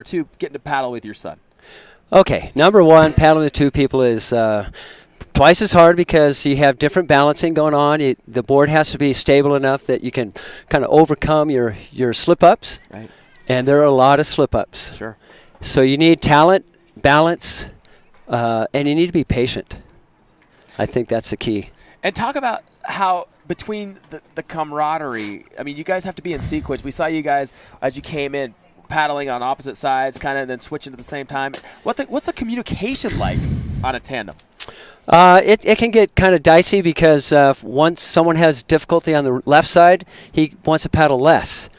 to getting to paddle with your son? Okay, number one, paddling with two people is twice as hard because you have different balancing going on. The board has to be stable enough that you can kind of overcome your slip-ups. Right. And there are a lot of slip-ups. Sure. So you need talent, balance, and you need to be patient. I think that's the key. And talk about how between the camaraderie, I mean, you guys have to be in sequence. We saw you guys as you came in paddling on opposite sides, kind of, and then switching at the same time. What's the communication like on a tandem? It can get kind of dicey because once someone has difficulty on the left side, he wants to paddle less.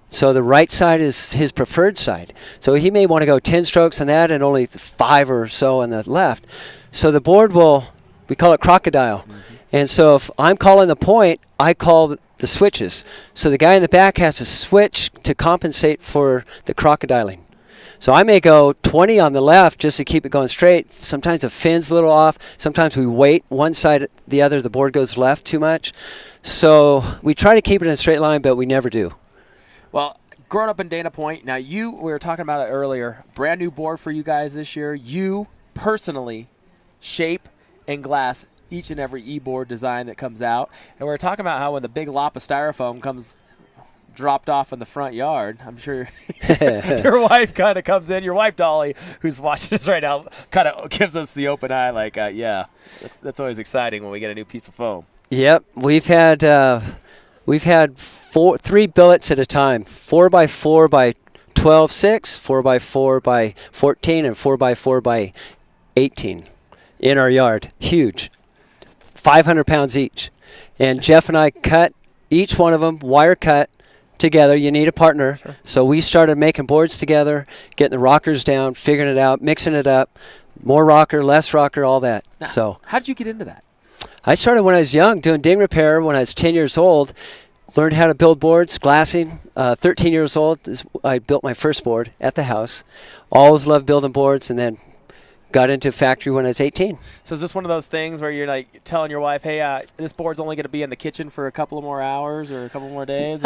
So the right side is his preferred side. So he may want to go 10 strokes on that and only 5 or so on the left. So the board we call it crocodile. Mm-hmm. And so if I'm calling the point, I call the switches. So the guy in the back has to switch to compensate for the crocodiling. So I may go 20 on the left just to keep it going straight. Sometimes the fin's a little off. Sometimes we wait one side, the other, the board goes left too much. So we try to keep it in a straight line, but we never do. Well, growing up in Dana Point, now we were talking about it earlier, brand new board for you guys this year. You personally shape and glass each and every e-board design that comes out. And we were talking about how when the big lop of styrofoam comes dropped off in the front yard, I'm sure your wife kind of comes in, your wife Dolly, who's watching us right now, kind of gives us the open eye like, yeah, that's always exciting when we get a new piece of foam. Yep, we've had 3 billets at a time, 4x4 by 12.6, 4x4 by 14, and 4x4 by 18 in our yard. Huge. 500 pounds each. And Jeff and I cut each one of them, wire cut together. You need a partner. Sure. So we started making boards together, getting the rockers down, figuring it out, mixing it up, more rocker, less rocker, all that. Now, so how did you get into that? I started when I was young doing ding repair when I was 10 years old. Learned how to build boards, glassing. 13 years old, I built my first board at the house. Always loved building boards, and then got into a factory when I was 18. So is this one of those things where you're like telling your wife, hey, this board's only going to be in the kitchen for a couple of more hours or a couple more days?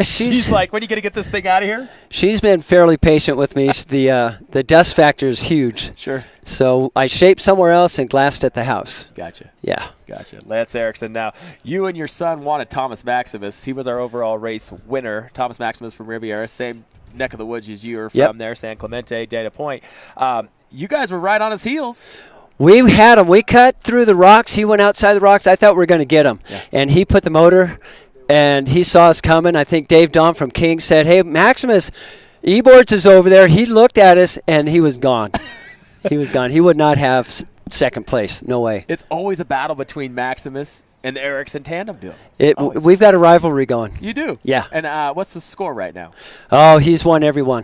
She's like, when are you going to get this thing out of here? She's been fairly patient with me. The dust factor is huge. Sure. So I shaped somewhere else and glassed at the house. Gotcha. Yeah. Gotcha. Lance Erickson. Now, you and your son wanted Thomas Maximus. He was our overall race winner. Thomas Maximus from Riviera, same neck of the woods as you are from there, San Clemente, Dana Point. You guys were right on his heels. We had him. We cut through the rocks. He went outside the rocks. I thought we were going to get him. Yeah. And he put the motor, and he saw us coming. I think Dave Don from King said, hey, Maximus, E-Boards is over there. He looked at us, and he was gone. He was gone. He would not have second place. No way. It's always a battle between Maximus and the Erickson tandem deal. We've got a rivalry going. You do? Yeah. And what's the score right now? Oh, he's won every one.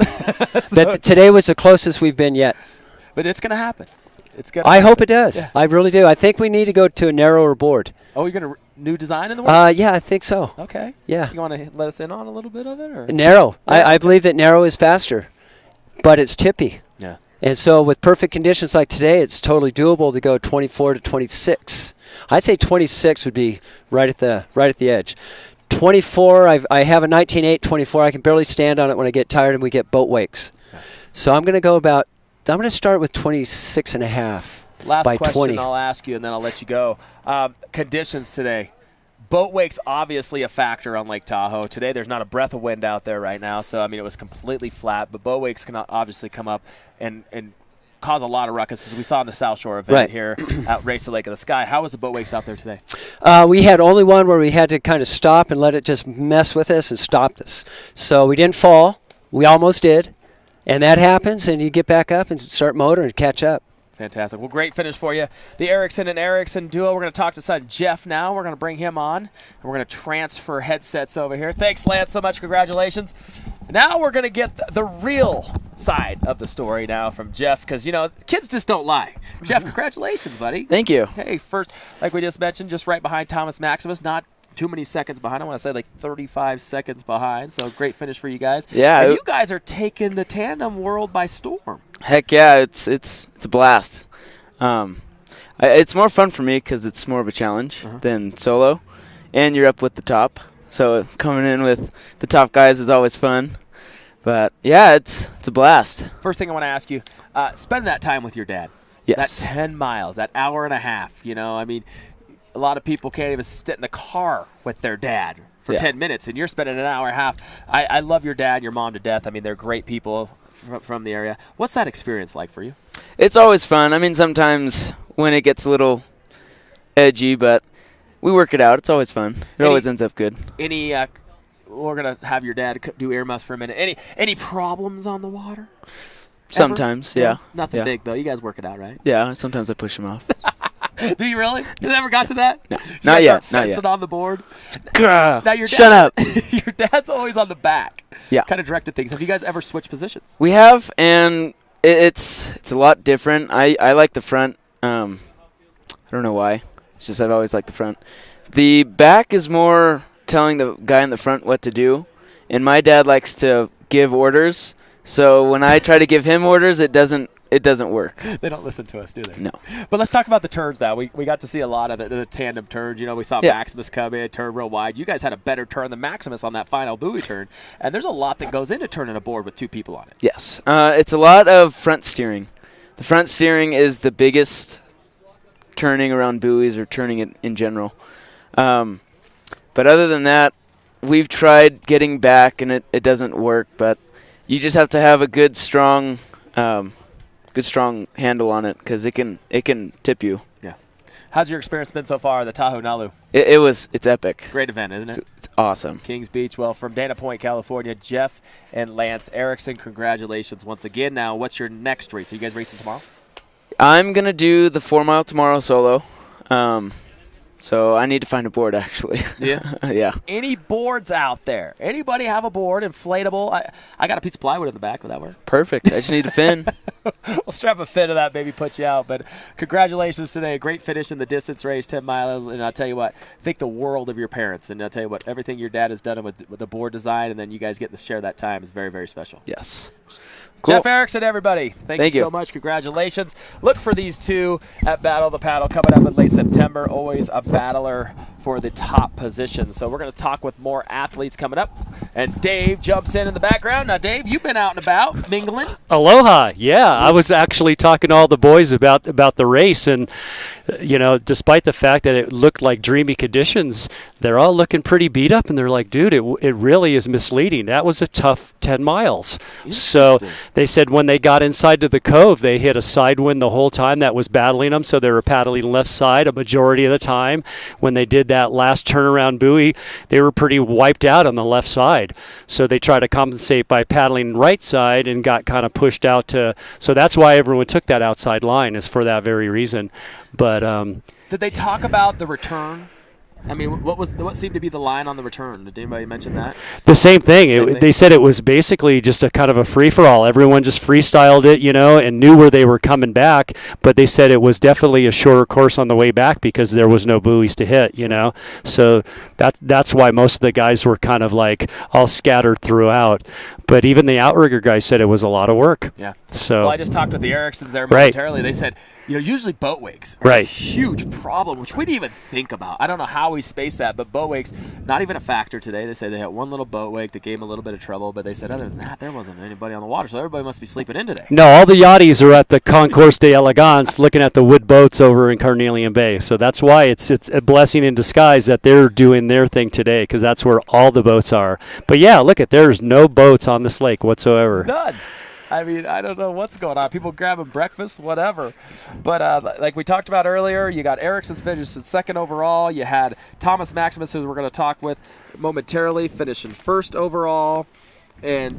But today was the closest we've been yet. But it's going to happen. I hope it does. Yeah. I really do. I think we need to go to a narrower board. Oh, you're going to new design in the works? Yeah, I think so. Okay. Yeah. You want to let us in on a little bit of it? Or? Narrow. Yeah. I believe that narrow is faster, but it's tippy. Yeah. And so with perfect conditions like today, it's totally doable to go 24 to 26. I'd say 26 would be right at the edge. 24, I have a 19.8 24. I can barely stand on it when I get tired and we get boat wakes. Okay. So I'm going to start with 26 and a half Last by question 20. I'll ask you, and then I'll let you go. Conditions today. Boat wakes obviously a factor on Lake Tahoe. Today there's not a breath of wind out there right now, so, I mean, it was completely flat. But boat wakes can obviously come up and cause a lot of ruckus, as we saw in the South Shore event here at Race to Lake of the Sky. How was the boat wakes out there today? We had only one where we had to kind of stop and let it just mess with us and stopped us. So we didn't fall. We almost did. And that happens, and you get back up and start motor and catch up. Fantastic. Well, great finish for you. The Erickson and Erickson duo. We're going to talk to son Jeff now. We're going to bring him on, and we're going to transfer headsets over here. Thanks, Lance, so much. Congratulations. Now we're going to get the real side of the story now from Jeff, because, kids just don't lie. Jeff, congratulations, buddy. Thank you. Hey, first, like we just mentioned, just right behind Thomas Maximus, not too many seconds behind. I want to say like 35 seconds behind. So great finish for you guys. Yeah. And you guys are taking the tandem world by storm. Heck yeah, it's a blast. It's more fun for me because it's more of a challenge than solo, and you're up with the top. So coming in with the top guys is always fun. But yeah, it's a blast. First thing I want to ask you, spend that time with your dad. Yes. That 10 miles, that hour and a half, you know, I mean, a lot of people can't even sit in the car with their dad for 10 minutes, and you're spending an hour and a half. I love your dad and your mom to death. I mean, they're great people from the area. What's that experience like for you? It's always fun. I mean, sometimes when it gets a little edgy, but we work it out. It's always fun. It always ends up good. We're going to have your dad do earmuffs for a minute. Any problems on the water? Sometimes, yeah. Nothing big, though. You guys work it out, right? Yeah, sometimes I push him off. Do you really? You never got to that? No, not yet. Not yet. On the board. Now your dad, shut up. Your dad's always on the back. Yeah. Kind of directed things. Have you guys ever switched positions? We have, and it's a lot different. I like the front. I don't know why. It's just I've always liked the front. The back is more telling the guy in the front what to do, and my dad likes to give orders. So when I try to give him orders, it doesn't work. They don't listen to us, do they? No. But let's talk about the turns now. We got to see a lot of the tandem turns. You know, we saw Maximus come in, turn real wide. You guys had a better turn than Maximus on that final buoy turn. And there's a lot that goes into turning a board with two people on it. Yes. It's a lot of front steering. The front steering is the biggest turning around buoys or turning it in general. But other than that, we've tried getting back, and it doesn't work. But you just have to have a good, strong handle on it because it can tip you. Yeah. How's your experience been so far, the Tahoe Nalu? It's epic. Great event, isn't it? It's awesome. Kings Beach. Well, from Dana Point, California, Jeff and Lance Erickson, congratulations once again. Now, what's your next race? Are you guys racing tomorrow? I'm going to do the 4 mile tomorrow solo. So I need to find a board, actually. Yeah? Yeah. Any boards out there? Anybody have a board, inflatable? I got a piece of plywood in the back. Would that work? Perfect. I just need a fin. We'll strap a fin to that, maybe put you out. But congratulations today. A great finish in the distance race, 10 miles. And I'll tell you what, think the world of your parents. And I'll tell you what, everything your dad has done with the board design and then you guys getting to share that time is very, very special. Yes. Cool. Jeff Erickson, everybody. Thank you so much. Congratulations. Look for these two at Battle of the Paddle coming up in late September. Always a battler for the top position. So we're going to talk with more athletes coming up. And Dave jumps in the background. Now, Dave, you've been out and about mingling. Aloha. Yeah, I was actually talking to all the boys about the race. And, you know, despite the fact that it looked like dreamy conditions, they're all looking pretty beat up. And they're like, dude, it really is misleading. That was a tough 10 miles. So they said when they got inside to the cove, they hit a side wind the whole time that was battling them. So they were paddling left side a majority of the time. When they did that last turnaround buoy, they were pretty wiped out on the left side. So they tried to compensate by paddling right side and got kind of pushed out to. So that's why everyone took that outside line, is for that very reason. But did they talk about the return? I mean, what seemed to be the line on the return? Did anybody mention that? The same thing. They said it was basically just a kind of a free-for-all. Everyone just freestyled it, you know, and knew where they were coming back. But they said it was definitely a shorter course on the way back because there was no buoys to hit, you know. So that's why most of the guys were kind of like all scattered throughout. But even the outrigger guys said it was a lot of work. Yeah. So well, I just talked with the Ericksons there momentarily. They said, you know, usually boat wakes are a huge problem, which we didn't even think about. I don't know how we spaced that, but boat wakes, not even a factor today. They said they had one little boat wake that gave them a little bit of trouble, but they said other than that, there wasn't anybody on the water, so everybody must be sleeping in today. No, all the yachties are at the Concourse de Elegance looking at the wood boats over in Carnelian Bay. So that's why it's a blessing in disguise that they're doing their thing today, because that's where all the boats are. But yeah, look there's no boats on this lake whatsoever. None. I mean, I don't know what's going on. People grabbing breakfast, whatever. But like we talked about earlier, you got Ericsson's finished second overall. You had Thomas Maximus, who we're going to talk with momentarily, finishing first overall. And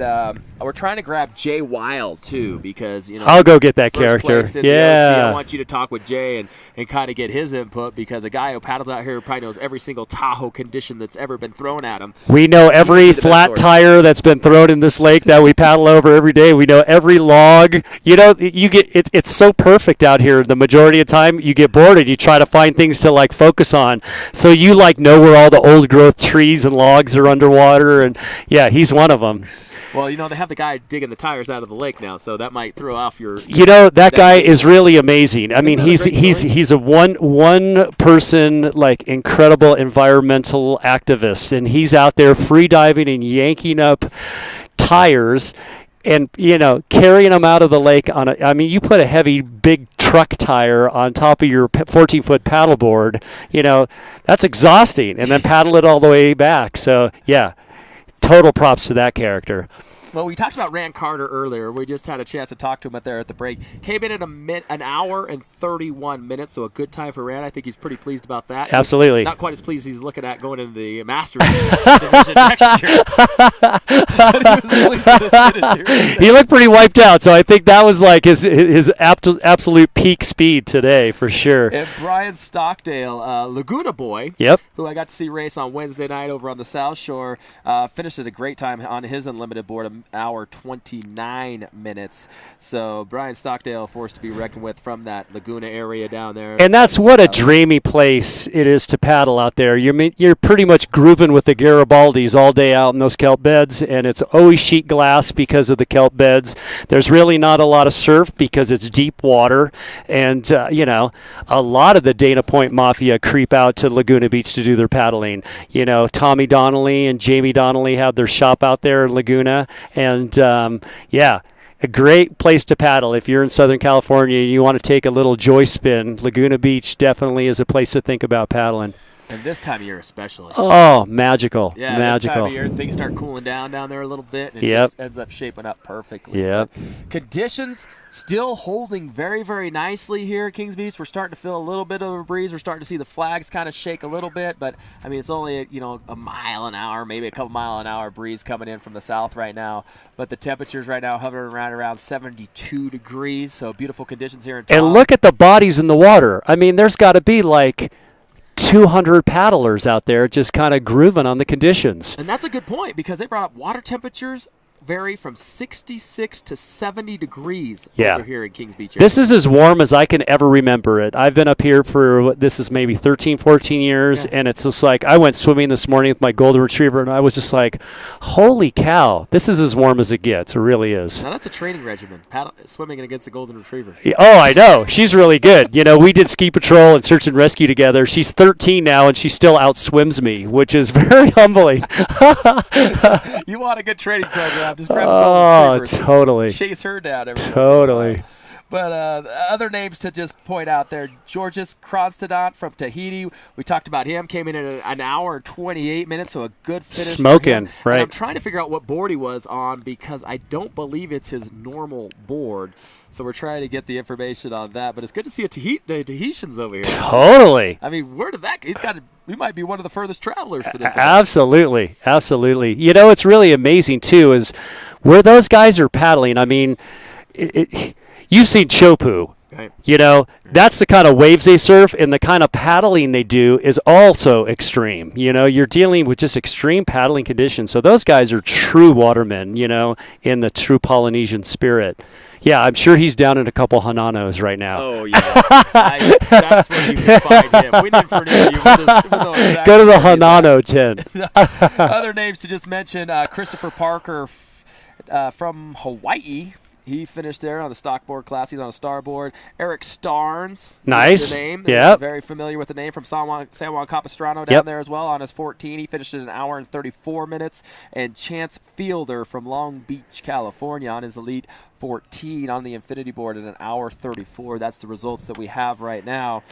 we're trying to grab Jay Wild, too, because, you know. I'll go get that character. Yeah. I want you to talk with Jay and kind of get his input, because a guy who paddles out here probably knows every single Tahoe condition that's ever been thrown at him. We know every flat tire that's been thrown in this lake that we paddle over every day. We know every log. You know, you get it's so perfect out here. The majority of the time you get bored and you try to find things to, like, focus on. So you, like, know where all the old growth trees and logs are underwater. And, yeah, he's one of them. Well, you know, they have the guy digging the tires out of the lake now, so that might throw off your. You know, that guy is really amazing. I mean, he's a one person, like, incredible environmental activist, and he's out there free diving and yanking up tires and, carrying them out of the lake you put a heavy, big truck tire on top of your 14-foot paddleboard, that's exhausting, and then paddle it all the way back. So, yeah, total props to that character. Well, we talked about Rand Carter earlier. We just had a chance to talk to him there at the break. Came in at an hour and 31 minutes, so a good time for Rand. I think he's pretty pleased about that. Absolutely. Not quite as pleased as he's looking at going into the Masters division next year. But he was pleased with his finish. He looked pretty wiped out, so I think that was like his absolute peak speed today for sure. And Brian Stockdale, Laguna boy, yep, who I got to see race on Wednesday night over on the South Shore, finished at a great time on his unlimited board, an hour 29 minutes. So Brian Stockdale, forced to be reckoned with from that Laguna area down there. And that's what a dreamy place it is to paddle out there. You're pretty much grooving with the Garibaldis all day out in those kelp beds, and it's always sheet glass because of the kelp beds. There's really not a lot of surf because it's deep water, and a lot of the Dana Point Mafia creep out to Laguna Beach to do their paddling. Tommy Donnelly and Jamie Donnelly have their shop out there in Laguna, and a great place to paddle. If you're in Southern California and you want to take a little joy spin, Laguna Beach definitely is a place to think about paddling. And this time of year especially. Oh, magical. Yeah, magical. This time of year, things start cooling down there a little bit, and it Yep. just ends up shaping up perfectly. Yep. But conditions still holding very, very nicely here at Kings Beach. We're starting to feel a little bit of a breeze. We're starting to see the flags kind of shake a little bit, but, I mean, it's only, a mile an hour, maybe a couple mile an hour breeze coming in from the south right now. But the temperatures right now hovering around 72 degrees, so beautiful conditions here in town. And look at the bodies in the water. I mean, there's got to be like 200 paddlers out there just kind of grooving on the conditions. And that's a good point, because they brought up water temperatures vary from 66 to 70 degrees over here in Kings Beach area. This is as warm as I can ever remember it. I've been up here for, this is maybe 13, 14 years, and it's just like, I went swimming this morning with my golden retriever, and I was just like, holy cow, this is as warm as it gets. It really is. Now, that's a training regimen, swimming against a golden retriever. Oh, I know. She's really good. We did ski patrol and search and rescue together. She's 13 now, and she still outswims me, which is very humbling. You want a good training program. Just grab a golden retriever. Totally. Chase her down every Totally. once in a while. But other names to just point out there, Georges Kronstadot from Tahiti. We talked about him. Came in at an hour and 28 minutes, so a good finish. Smoking, for him. right. And I'm trying to figure out what board he was on, because I don't believe it's his normal board. So we're trying to get the information on that. But it's good to see the Tahitians over here. Totally. I mean, where did that go? We might be one of the furthest travelers for this. Absolutely. Absolutely. It's really amazing, too, is where those guys are paddling. I mean, you've seen Chopu. Right. That's the kind of waves they surf, and the kind of paddling they do is also extreme. You're dealing with just extreme paddling conditions. So those guys are true watermen, in the true Polynesian spirit. Yeah, I'm sure he's down in a couple Hananos right now. Oh, yeah. That's where you can find him. We need for an interview. Exactly. Go to the Hanano tent. Other names to just mention, Christopher Parker from Hawaii. He finished there on the stockboard class. He's on a starboard. Eric Starnes. Nice. The name. Yeah. Very familiar with the name from San Juan Capistrano down there as well on his 14. He finished at an hour and 34 minutes. And Chance Fielder from Long Beach, California on his Elite 14 on the Infinity board at an hour 34. That's the results that we have right now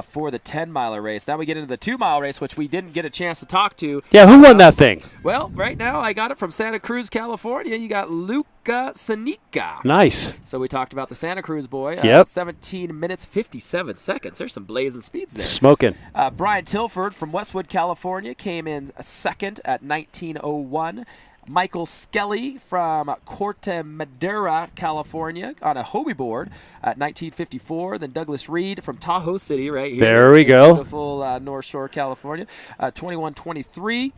for the 10-miler race. Now we get into the 2-mile race, which we didn't get a chance to talk to. Yeah, who won that thing? Well, right now I got it from Santa Cruz, California. You got Luca Sanica. Nice. So we talked about the Santa Cruz boy. 17 minutes, 57 seconds. There's some blazing speeds there. Smoking. Brian Tilford from Westwood, California came in second at 19:01. Michael Skelly from Corte Madera, California, on a Hobie board at 19:54. Then Douglas Reed from Tahoe City, right here. There we go. Beautiful North Shore, California, 21:23.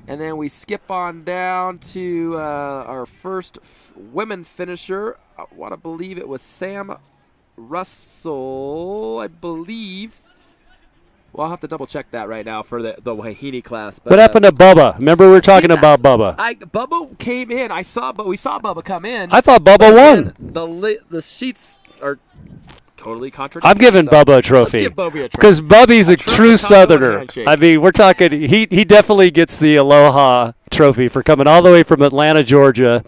And then we skip on down to our first women finisher. I want to believe it was Sam Russell, I believe. Well, I'll have to double-check that right now for the Wahine class. But, what happened to Bubba? Remember we were talking about Bubba. Bubba we saw Bubba come in. I thought Bubba won. The sheets are totally contradictory. I'm giving Bubba a trophy. Let's give Bubby a trophy. Because Bubby's a true Southerner. I mean, we're talking, he definitely gets the aloha trophy for coming all the way from Atlanta, Georgia.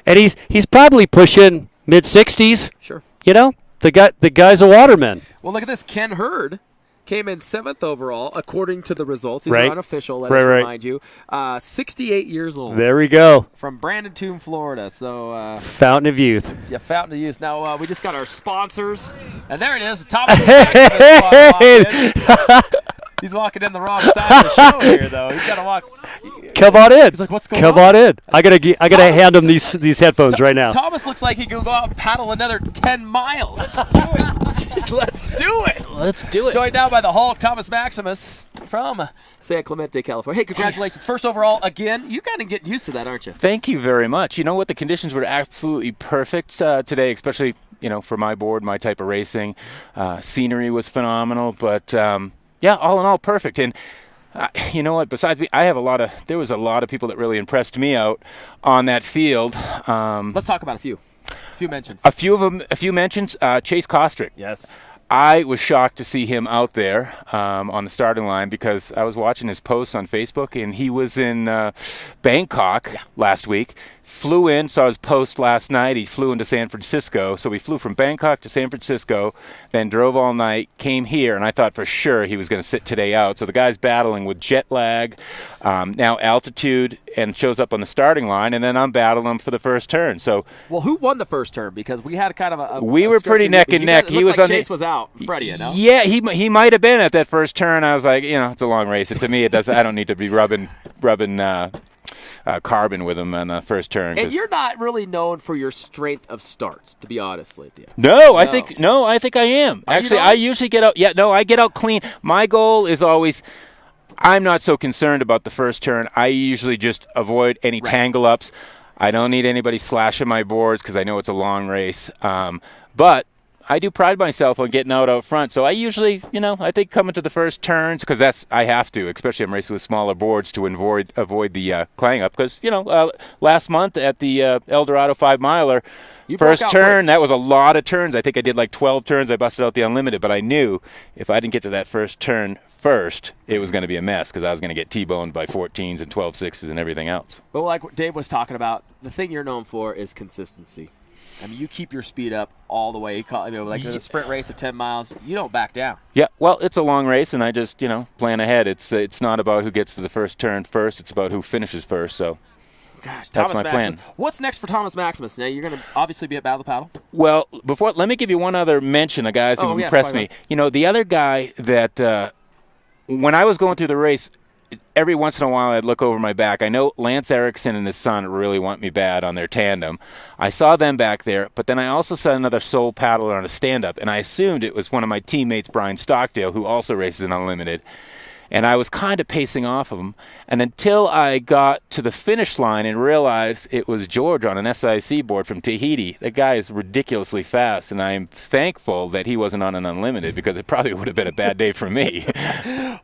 And he's probably pushing mid-60s. Sure. You know, the guy's a waterman. Well, look at this. Ken Hurd came in 7th overall, according to the results. These Right. are unofficial, let Right, us right. remind you. 68 years old. There we go. From Brandon Toon, Florida. So, Fountain of youth. yeah, Fountain of Youth. Now, we just got our sponsors. And there it is. Thomas Jackson. He's walking in the wrong side of the show here, though. He's got to walk. Come on in. He's like, what's going Come on in. I gotta hand him these headphones right now. Thomas looks like he could go out and paddle another 10 miles. Let's do it. Let's do it. Joined now by the Hulk, Thomas Maximus from San Clemente, California. Hey, congratulations. First overall again. You're kind of getting used to that, aren't you? Thank you very much. You know what? The conditions were absolutely perfect today, especially, for my board, my type of racing. Scenery was phenomenal, but yeah, all in all, perfect. And you know what? Besides me, there was a lot of people that really impressed me out on that field. Let's talk about a few mentions. A few mentions. Chase Kostrick. Yes. I was shocked to see him out there on the starting line because I was watching his posts on Facebook, and he was in Bangkok last week. Flew in, saw his post last night. He flew into San Francisco. So we flew from Bangkok to San Francisco, then drove all night, came here, and I thought for sure he was going to sit today out. So the guy's battling with jet lag, now altitude, and shows up on the starting line, and then I'm battling him for the first turn. So, well, who won the first turn? Because we had kind of a we were pretty neck and neck. He was like Chase was out in front of you, no? Yeah, he might have been at that first turn. I was like, it's a long race. And to me, it does. I don't need to be rubbing carbon with him on the first turn. And you're not really known for your strength of starts, to be honest with you. No, I think I am. Actually, I usually get out. Yeah, no, I get out clean. My goal is always. I'm not so concerned about the first turn. I usually just avoid any tangle ups. I don't need anybody slashing my boards because I know it's a long race. But I do pride myself on getting out front. So I usually, I think coming to the first turns, because I have to, especially I'm racing with smaller boards to avoid the clang up. Because, last month at the El Dorado 5-miler, first turn, that was a lot of turns. I think I did like 12 turns. I busted out the unlimited. But I knew if I didn't get to that first turn first, it was going to be a mess because I was going to get T-boned by 14s and 12-6s and everything else. But like what Dave was talking about, the thing you're known for is consistency. I mean, you keep your speed up all the way. Like in a sprint race of 10 miles, you don't back down. Yeah, well, it's a long race, and I just, plan ahead. It's not about who gets to the first turn first. It's about who finishes first, so gosh, that's Thomas my Maximus. plan. What's next for Thomas Maximus? Now, you're going to obviously be at Battle of the Paddle. Well, let me give you one other mention of guys who impressed me. The other guy that when I was going through the race, every once in a while I'd look over my back. I know Lance Erickson and his son really want me bad on their tandem. I saw them back there, but then I also saw another sole paddler on a stand-up, and I assumed it was one of my teammates, Brian Stockdale, who also races in Unlimited. And I was kind of pacing off of him, and until I got to the finish line and realized it was George on an SIC board from Tahiti. That guy is ridiculously fast, and I'm thankful that he wasn't on an Unlimited because it probably would have been a bad day for me.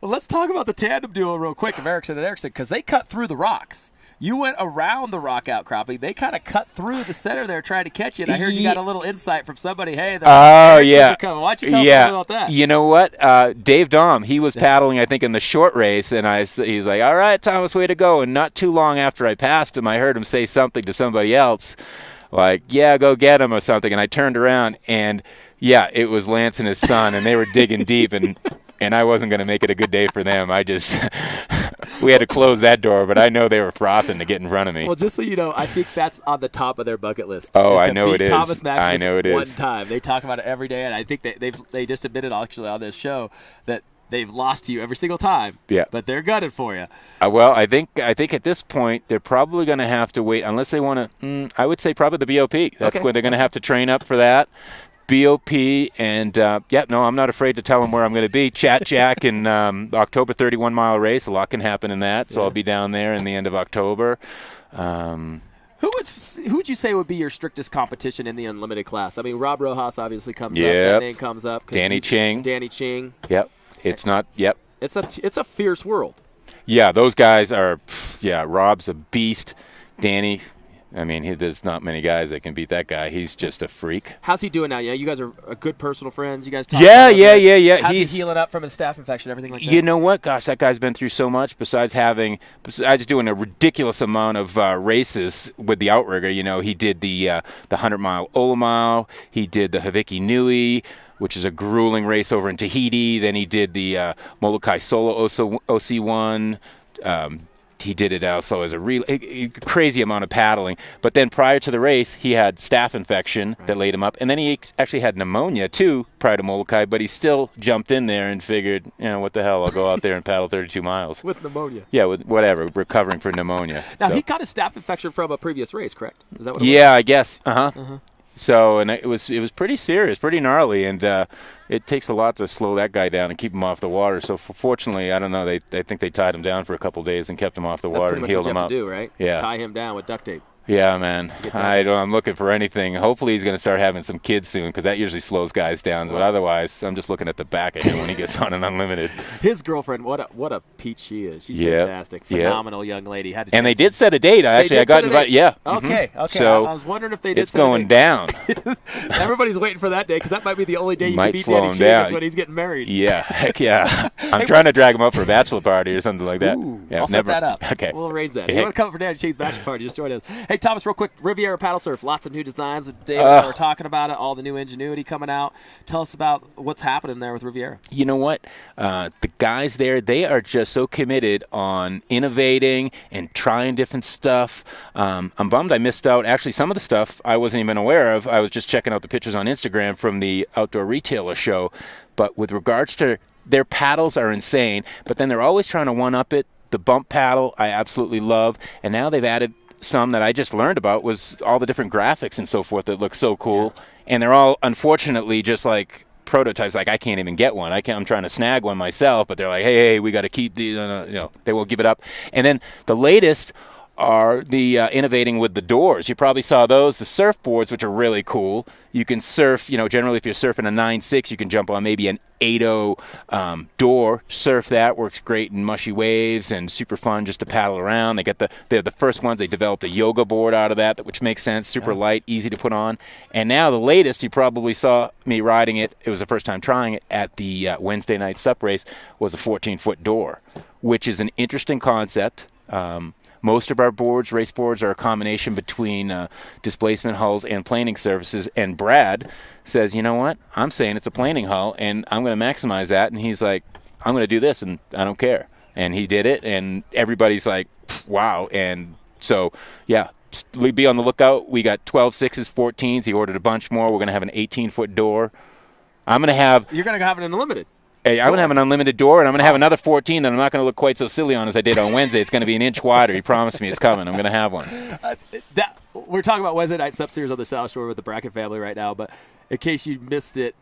Well, let's talk about the tandem duo real quick of Erickson and Erickson, because they cut through the rocks. You went around the rock outcropping. They kind of cut through the center there trying to catch you. And I heard you got a little insight from somebody. Hey, the Ericksons are coming. Why don't you tell us a little about that? You know what? Dave Dahm, he was paddling, I think, in the short race, and he's like, all right, Thomas, way to go. And not too long after I passed him, I heard him say something to somebody else, like, yeah, go get him or something. And I turned around, and, yeah, it was Lance and his son, and they were digging deep, and I wasn't going to make it a good day for them. We had to close that door, but I know they were frothing to get in front of me. Well, just so you know, I think that's on the top of their bucket list. Oh, I know it is. Thomas Maximus I know it is. one time. They talk about it every day, and I think they just admitted actually on this show that they've lost to you every single time. Yeah. But they're gutted for you. Well, I think at this point they're probably going to have to wait unless they want to. I would say probably the BOP. That's where they're going to have to train up for that. BOP, and I'm not afraid to tell them where I'm going to be. Chat Jack in October 31-mile race. A lot can happen in that, so I'll be down there in the end of October. Who would you say would be your strictest competition in the Unlimited class? I mean, Rob Rojas obviously comes up. That name comes up. Danny Ching. Yep. It's not. Yep. It's a fierce world. Yeah, those guys are. Yeah, Rob's a beast. Danny, I mean, there's not many guys that can beat that guy. He's just a freak. How's he doing now? Yeah, you guys are good personal friends. You guys talk Yeah. How's he healing up from his staph infection, everything like that? You know what? Gosh, that guy's been through so much besides doing a ridiculous amount of races with the outrigger. You know, he did the 100-mile Ola Mile. He did the Haviki Nui, which is a grueling race over in Tahiti. Then he did the Molokai Solo OC1. He did it also as a crazy amount of paddling. But then prior to the race, he had staph infection that laid him up. And then he actually had pneumonia, too, prior to Molokai. But he still jumped in there and figured, what the hell, I'll go out there and paddle 32 miles. With pneumonia. Yeah, with whatever, recovering from pneumonia. Now, he got a staph infection from a previous race, correct? Is that what it was? Yeah, I guess. So, and it was pretty serious, pretty gnarly, and it takes a lot to slow that guy down and keep him off the water. So, fortunately, I don't know, I think they tied him down for a couple days and kept him off the water and healed him up. That's pretty much what you have to do, right? Yeah. Tie him down with duct tape. Yeah, man. I'm looking for anything. Hopefully he's going to start having some kids soon because that usually slows guys down. But otherwise, I'm just looking at the back of him when he gets on an unlimited. His girlfriend, what a peach she is. She's fantastic. Phenomenal young lady. And they did set a date. I got invited. Yeah. Okay. So I was wondering if they did it's going down. Everybody's waiting for that day because that might be the only day you might can beat slow Danny him down. Is when he's getting married. Yeah. Heck yeah. I'm trying to drag him up for a bachelor party or something like that. Ooh, I'll set that up. Okay. We'll arrange that. If you want to come for Danny Shane's bachelor party, just join us. Hey, Thomas, real quick, Riviera Paddle Surf, lots of new designs. Dave and I were talking about it, all the new ingenuity coming out. Tell us about what's happening there with Riviera. You know what? The guys there, they are just so committed on innovating and trying different stuff. I'm bummed I missed out. Actually, some of the stuff I wasn't even aware of. I was just checking out the pictures on Instagram from the Outdoor Retailer show. But with regards to their paddles are insane, but then they're always trying to one-up it. The bump paddle I absolutely love, and now they've added some that I just learned about was all the different graphics and so forth that look so cool. And they're all, unfortunately, just like prototypes. Like, I can't even get one. I'm trying to snag one myself, but they're like, hey, we got to keep these. They won't give it up. And then the latest are the innovating with the doors. You probably saw those, the surfboards, which are really cool. You can surf, generally if you're surfing a 9.6, you can jump on maybe an 8.0 door, surf that, works great in mushy waves and super fun just to paddle around. They're the first ones. They developed a yoga board out of that, which makes sense, super light, easy to put on. And now the latest, you probably saw me riding it, it was the first time trying it at the Wednesday night sup race, was a 14-foot door, which is an interesting concept. Most of our boards, race boards, are a combination between displacement hulls and planing surfaces. And Brad says, you know what? I'm saying it's a planing hull, and I'm going to maximize that. And he's like, I'm going to do this, and I don't care. And he did it, and everybody's like, wow. And so, yeah, be on the lookout. We got 12.6s, 14s. He ordered a bunch more. We're going to have an 18-foot door. You're going to have an unlimited. Hey, I'm going to have an unlimited door, and I'm going to have another 14 that I'm not going to look quite so silly on as I did on Wednesday. It's going to be an inch wider. He promised me it's coming. I'm going to have one. We're talking about Wednesday night sub series on the South Shore with the Brackett family right now, but in case you missed it,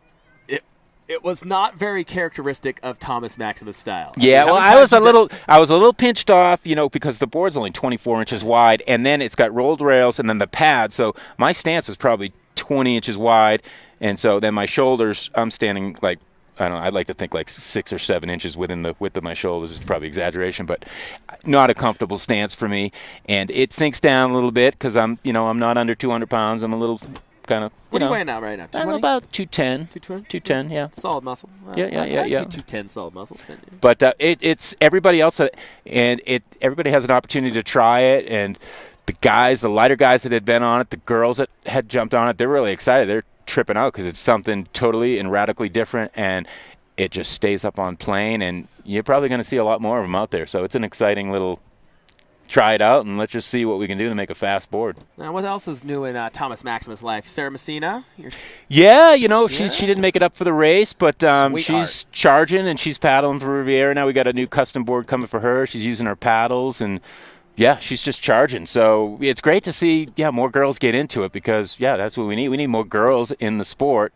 it was not very characteristic of Thomas Maximus' style. Yeah, I was a little pinched off, because the board's only 24 inches wide, and then it's got rolled rails and then the pad. So my stance was probably 20 inches wide, and so then my shoulders, I'm standing like, I don't know, I'd like to think like 6 or 7 inches within the width of my shoulders. It's probably exaggeration, but not a comfortable stance for me. And it sinks down a little bit because I'm not under 200 pounds. I'm a little kind of, What are you weighing now right now? I'm about 210. 220? 210, yeah. Solid muscle. Yeah. 210 solid muscle. But it's everybody else, everybody has an opportunity to try it. And the lighter guys that had been on it, the girls that had jumped on it, they're really excited. They're tripping out because it's something totally and radically different, and it just stays up on plane, and you're probably going to see a lot more of them out there. So it's an exciting little try it out, and let's just see what we can do to make a fast board. Now, what else is new in Thomas Maximus' life? Sarah Messina? Yeah, she didn't make it up for the race, but she's art. Charging, and she's paddling for Riviera. Now we got a new custom board coming for her. She's using her paddles, and yeah, she's just charging. So it's great to see, more girls get into it because, that's what we need. We need more girls in the sport,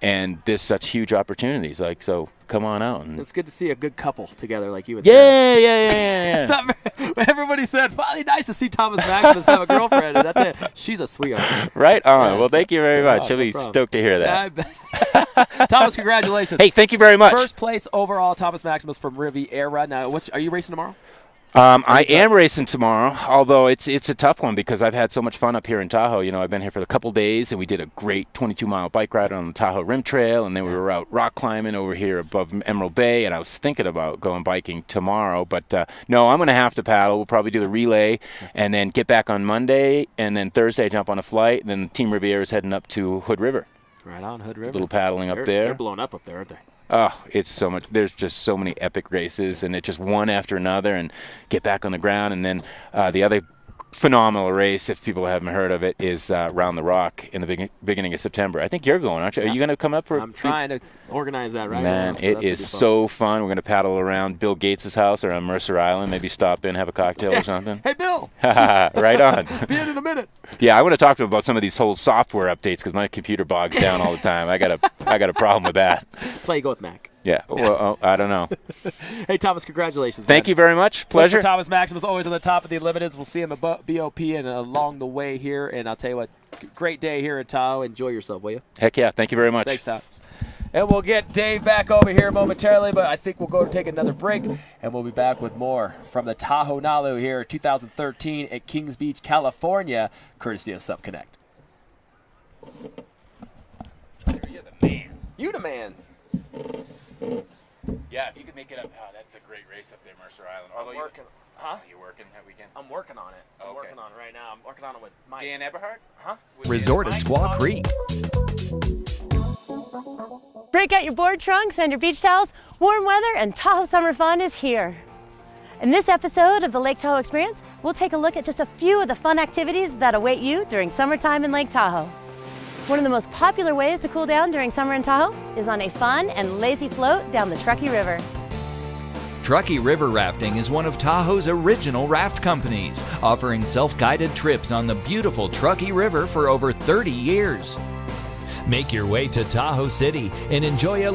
and there's such huge opportunities. So come on out. And it's good to see a good couple together like you and Sarah. Yeah. It's not everybody said, finally nice to see Thomas Maximus have a girlfriend, and that's it. She's a sweetheart. Right on. Well, thank you very much. She'll be stoked to hear that. Thomas, congratulations. Hey, thank you very much. First place overall, Thomas Maximus from Riviera. Now, are you racing tomorrow? I am racing tomorrow, although it's a tough one because I've had so much fun up here in Tahoe. You know, I've been here for a couple days, and we did a great 22-mile bike ride on the Tahoe Rim Trail, and then we were out rock climbing over here above Emerald Bay, and I was thinking about going biking tomorrow. But, no, I'm going to have to paddle. We'll probably do the relay and then get back on Monday, and then Thursday I jump on a flight, and then Team Riviera is heading up to Hood River. Right on, Hood River. A little paddling up there. They're blowing up there, aren't they? Oh, it's so much. There's just so many epic races, and it's just one after another, and get back on the ground. And then the other phenomenal race, if people haven't heard of it, is Round the Rock in the beginning of September. I think you're going, aren't you? Are you going to come up for? I'm trying to organize that right now. Man, it is so fun. We're going to paddle around Bill Gates' house or on Mercer Island. Maybe stop in, have a cocktail or something. Hey, Bill. Right on. Be in a minute. Yeah, I want to talk to him about some of these whole software updates because my computer bogs down all the time. I got a problem with that. That's why you go with Mac. Yeah, well, I don't know. Hey, Thomas, congratulations. Thank you very much. Pleasure. Thomas Maximus, always on the top of the Limiteds. We'll see him at BOP and along the way here. And I'll tell you what, great day here in Tahoe. Enjoy yourself, will you? Heck yeah. Thank you very much. Thanks, Thomas. And we'll get Dave back over here momentarily, but I think we'll go to take another break, and we'll be back with more from the Tahoe Nalu here 2013 at Kings Beach, California, courtesy of Supconnect. You're the man. You the man. Yeah, if you could make it up. Oh, that's a great race up there, Mercer Island. I'm working. Huh? You're working that weekend? I'm working on it. I'm Okay. working on it right now. I'm working on it with Mike. Dan Eberhard? Huh? Resort at Squaw Creek. Break out your board trunks and your beach towels. Warm weather and Tahoe summer fun is here. In this episode of the Lake Tahoe Experience, we'll take a look at just a few of the fun activities that await you during summertime in Lake Tahoe. One of the most popular ways to cool down during summer in Tahoe is on a fun and lazy float down the Truckee River. Truckee River Rafting is one of Tahoe's original raft companies, offering self-guided trips on the beautiful Truckee River for over 30 years. Make your way to Tahoe City and enjoy a